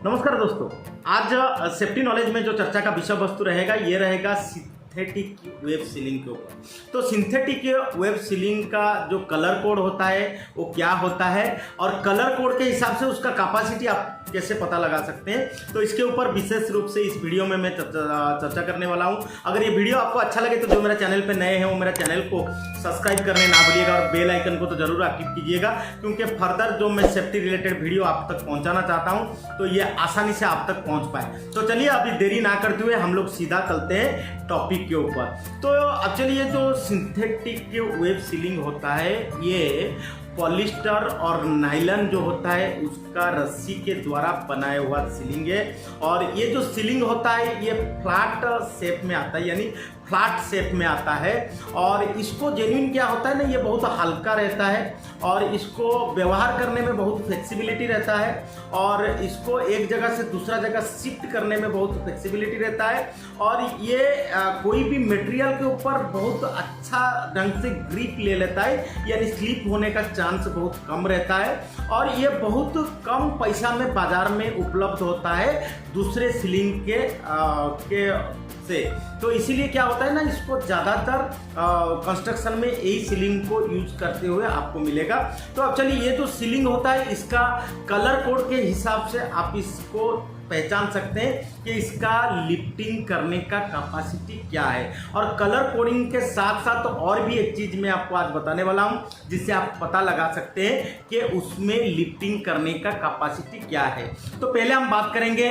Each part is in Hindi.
नमस्कार दोस्तों, आज सेफ्टी नॉलेज में जो चर्चा का विषय वस्तु रहेगा ये रहेगा सिंथेटिक वेब सीलिंग के ऊपर। तो सिंथेटिक वेब सीलिंग का जो कलर कोड होता है वो क्या होता है और कलर कोड के हिसाब से उसका कैपेसिटी आप कैसे पता लगा सकते हैं, तो इसके ऊपर विशेष रूप से इस वीडियो में मैं चर्चा करने वाला हूं। अगर ये वीडियो आपको अच्छा लगे तो जो मेरा चैनल पे नए हैं वो मेरा चैनल को सब्सक्राइब करने ना भूलिएगा और बेल आइकन को तो जरूर एक्टिव कीजिएगा, क्योंकि फर्दर जो मैं सेफ्टी रिलेटेड वीडियो आप तक पहुंचाना चाहता हूं तो ये आसानी से आप तक पहुंच पाए। तो चलिए अभी देरी ना करते हुए हम लोग सीधा चलते हैं टॉपिक के ऊपर। तो एक्चुअली ये जो सिंथेटिक वेब सीलिंग होता है ये पॉलिस्टर और नायलॉन जो होता है उसका रस्सी के द्वारा बनाया हुआ सीलिंग है। और ये जो सीलिंग होता है ये फ्लैट शेप में आता है, यानी फ्लैट शेप में आता है। और इसको जेन्युइन क्या होता है ना, ये बहुत हल्का रहता है और इसको व्यवहार करने में बहुत फ्लेक्सिबिलिटी रहता है और इसको एक जगह से दूसरा जगह शिफ्ट करने में बहुत फ्लेक्सिबिलिटी रहता है। और ये कोई भी मटेरियल के ऊपर बहुत अच्छा ढंग से ग्रिप ले लेता है, यानी स्लिप होने का चांस बहुत कम रहता है। और ये बहुत कम पैसा में बाजार में उपलब्ध होता है दूसरे सीलिंग के से। तो इसीलिए क्या होता है ना, इसको ज़्यादातर कंस्ट्रक्शन में यही सीलिंग को यूज करते हुए आपको मिलेगा। तो अब चलिए ये जो सीलिंग होता है इसका कलर कोड के हिसाब से आप इसको पहचान सकते हैं कि इसका लिफ्टिंग करने का कैपेसिटी क्या है। और कलर कोडिंग के साथ साथ तो और भी एक चीज़ मैं आपको आज बताने वाला हूं जिससे आप पता लगा सकते हैं कि उसमें लिफ्टिंग करने का कैपेसिटी क्या है। तो पहले हम बात करेंगे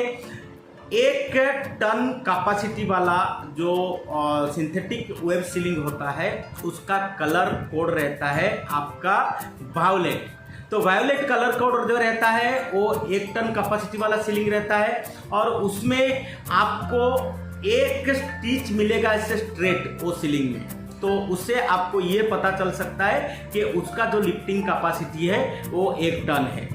1 टन कैपेसिटी वाला जो सिंथेटिक वेब सीलिंग होता है उसका कलर कोड रहता है आपका वायोलेट। तो वायोलेट कलर कोड जो रहता है वो 1 टन कैपेसिटी वाला सीलिंग रहता है और उसमें आपको एक स्टिच मिलेगा इससे स्ट्रेट वो सीलिंग में। तो उससे आपको ये पता चल सकता है कि उसका जो लिफ्टिंग कैपेसिटी है वो 1 टन है।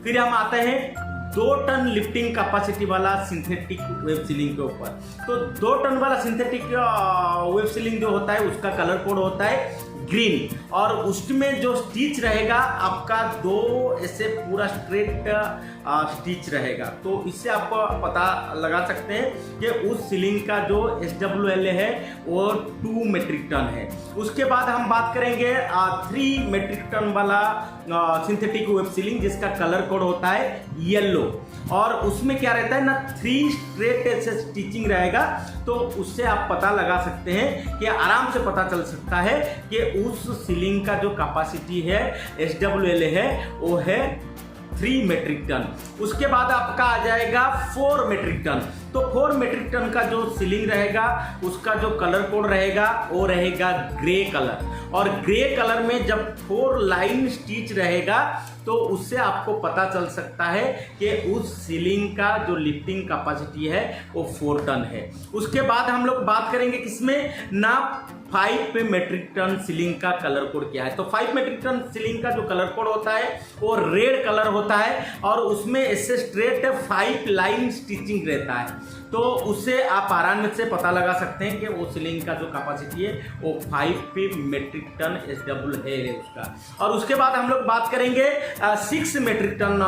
फिर हम आते हैं 2 टन लिफ्टिंग कैपेसिटी वाला सिंथेटिक वेब सीलिंग के ऊपर। तो 2 टन वाला सिंथेटिक वेब सीलिंग जो होता है उसका कलर कोड होता है ग्रीन और उसमें जो स्टिच रहेगा आपका 2 ऐसे पूरा स्ट्रेट स्टिच रहेगा। तो इससे आप पता लगा सकते हैं कि उस सीलिंग का जो SWL है वो 2 मेट्रिक टन है। उसके बाद हम बात करेंगे 3 मेट्रिक टन वाला सिंथेटिक वेब सीलिंग जिसका कलर कोड होता है येलो और उसमें क्या रहता है ना 3 स्ट्रेट ऐसे स्टिचिंग रहेगा। तो उससे आप पता लगा सकते हैं कि आराम से पता चल सकता है कि उस सीलिंग का जो कैपेसिटी है SWL है वो है 3 मेट्रिक टन। उसके बाद आपका आ जाएगा 4 मेट्रिक टन। तो 4 मेट्रिक टन का जो सीलिंग रहेगा उसका जो कलर कोड रहेगा वो रहेगा ग्रे कलर। और ग्रे कलर में जब 4 लाइन स्टिच रहेगा तो उससे आपको पता चल सकता है कि उस सीलिंग का जो लिफ्टिंग कैपेसिटी है वो 4 टन है। उसके बाद हम लोग बात करेंगे किसमें ना 5 मेट्रिक टन सीलिंग का कलर कोड क्या है। तो 5 मेट्रिक टन सीलिंग का जो कलर कोड होता है वो रेड कलर होता है और उसमें ऐसे स्ट्रेट 5 लाइन स्टिचिंग रहता है। तो उससे आप आराम से पता लगा सकते हैं कि वो सीलिंग का जो कैपेसिटी है वो 5 मेट्रिक टन SWL है उसका। और उसके बाद हम लोग बात करेंगे 6 मेट्रिक टन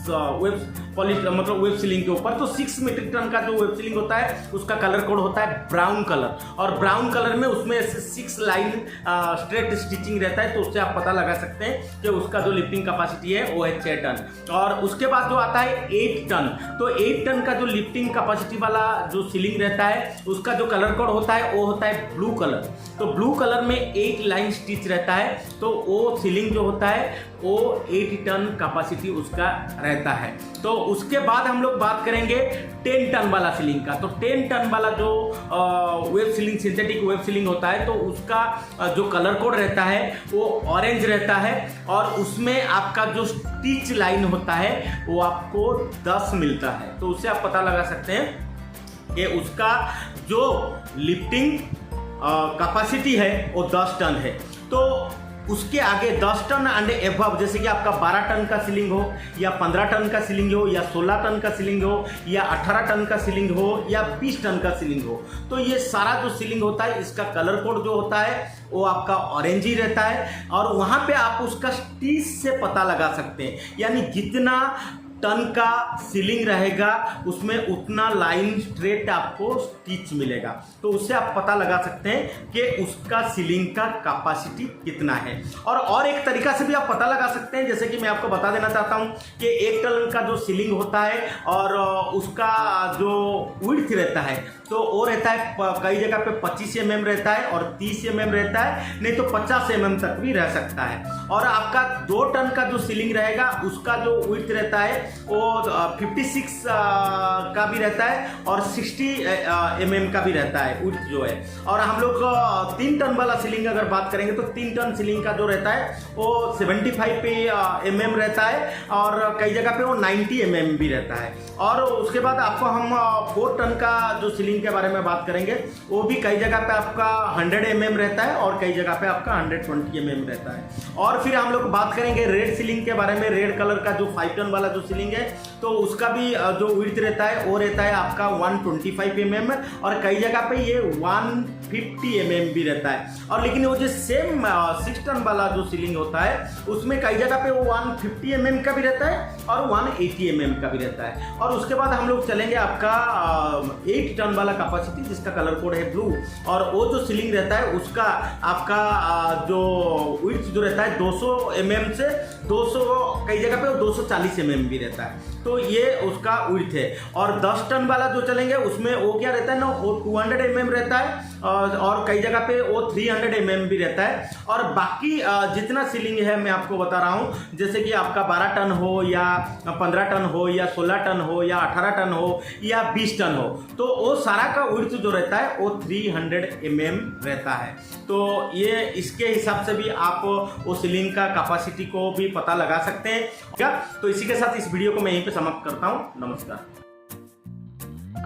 मतलब वेब सीलिंग के ऊपर। तो 6 मेट्रिक टन का जो वेब सीलिंग होता है उसका कलर कोड होता है ब्राउन कलर और ब्राउन कलर में उसमें 6 लाइन स्ट्रेट स्टिचिंग रहता है। तो उससे आप पता लगा सकते हैं कि उसका जो लिफ्टिंग कैपेसिटी है वो है 6 टन। और उसके बाद जो आता है 8 टन। तो 8 टन का जो लिफ्टिंग कैपेसिटी वाला जो सीलिंग रहता है उसका जो कलर कोड होता है वो होता है ब्लू कलर। तो ब्लू कलर में 8 लाइन स्टिच रहता है। तो वो सीलिंग जो होता है वो 8 टन कैपेसिटी उसका रहता है। तो उसके बाद हम लोग बात करेंगे 10 टन वाला सीलिंग का। तो 10 टन वाला जो web ceiling synthetic web ceiling होता है तो उसका जो कलर कोड रहता है वो ऑरेंज रहता है और उसमें आपका जो स्टिच लाइन होता है वो आपको 10 मिलता है। तो उससे आप पता लगा सकते हैं कि उसका जो लिफ्टिंग कैपेसिटी है वो 10 टन है। तो उसके आगे 10 टन एंड एबव, जैसे कि आपका 12 टन का सीलिंग हो या 15 टन का सीलिंग हो या 16 टन का सीलिंग हो या 18 टन का सीलिंग हो या 20 टन का सीलिंग हो, तो ये सारा जो सीलिंग होता है इसका कलर कोड जो होता है वो आपका ऑरेंज ही रहता है। और वहाँ पे आप उसका स्टिच से पता लगा सकते हैं, यानी जितना टन का सीलिंग रहेगा उसमें उतना लाइन स्ट्रेट आपको स्टिच मिलेगा। तो उससे आप पता लगा सकते हैं कि उसका सीलिंग का कैपेसिटी कितना है। और एक तरीका से भी आप पता लगा सकते हैं, जैसे कि मैं आपको बता देना चाहता हूं कि 1 टन का जो सीलिंग होता है और उसका जो विड्थ रहता है तो वो रहता है कई जगह पे 25 mm रहता है और 30 mm रहता है, नहीं तो 50 mm तक भी रह सकता है। और आपका 2 टन का जो सीलिंग रहेगा उसका जो विड्थ रहता है वो 56 का भी रहता है और 60 mm का भी रहता है विड्थ जो है। और हम लोग 3 टन वाला सीलिंग अगर बात करेंगे तो 3 टन सीलिंग का जो रहता है वो 75 mm रहता है और कई जगह पे वो 90 mm भी रहता है। और उसके बाद आपको हम 4 टन का जो सीलिंग के बारे में बात करेंगे वो भी कई जगह पे आपका 100 mm रहता है और कई जगह पे आपका 120 mm रहता है। और फिर हम लोग बात करेंगे रेड सीलिंग के बारे में। रेड कलर का जो 5 टन वाला जो सीलिंग है तो उसका भी जो विड्थ रहता है वो रहता है आपका 125 mm और कई जगह पे ये 150 mm भी रहता है। और लेकिन वो जो सेम 6 टन वाला जो सीलिंग होता है उसमें कई जगह पे वो 150 mm का भी रहता है और 180 mm का भी रहता है। और उसके बाद हम लोग चलेंगे आपका 8 टन वाला कैपेसिटी जिसका कलर कोड है ब्लू। और वो जो सीलिंग रहता है उसका आपका जो विड्थ जो रहता है 200 mm से 200 कई जगह पे 240 mm भी रहता है। तो ये उसका विड्थ है। और 10 टन वाला जो चलेंगे उसमें वो क्या रहता है ना, वो 200 mm रहता है और कई जगह पे वो 300 mm भी रहता है। और बाकी जितना सीलिंग है मैं आपको बता रहा हूँ, जैसे कि आपका 12 टन हो या 15 टन हो या 16 टन हो या 18 टन हो या 20 टन हो, तो वो सारा का विड्थ जो रहता है वो 300 mm रहता है। तो ये इसके हिसाब से भी आप वो सीलिंग का कैपेसिटी को भी पता लगा सकते हैं। क्या तो इसी के साथ इस वीडियो को मैं यहीं पे समाप्त करता हूँ। नमस्कार।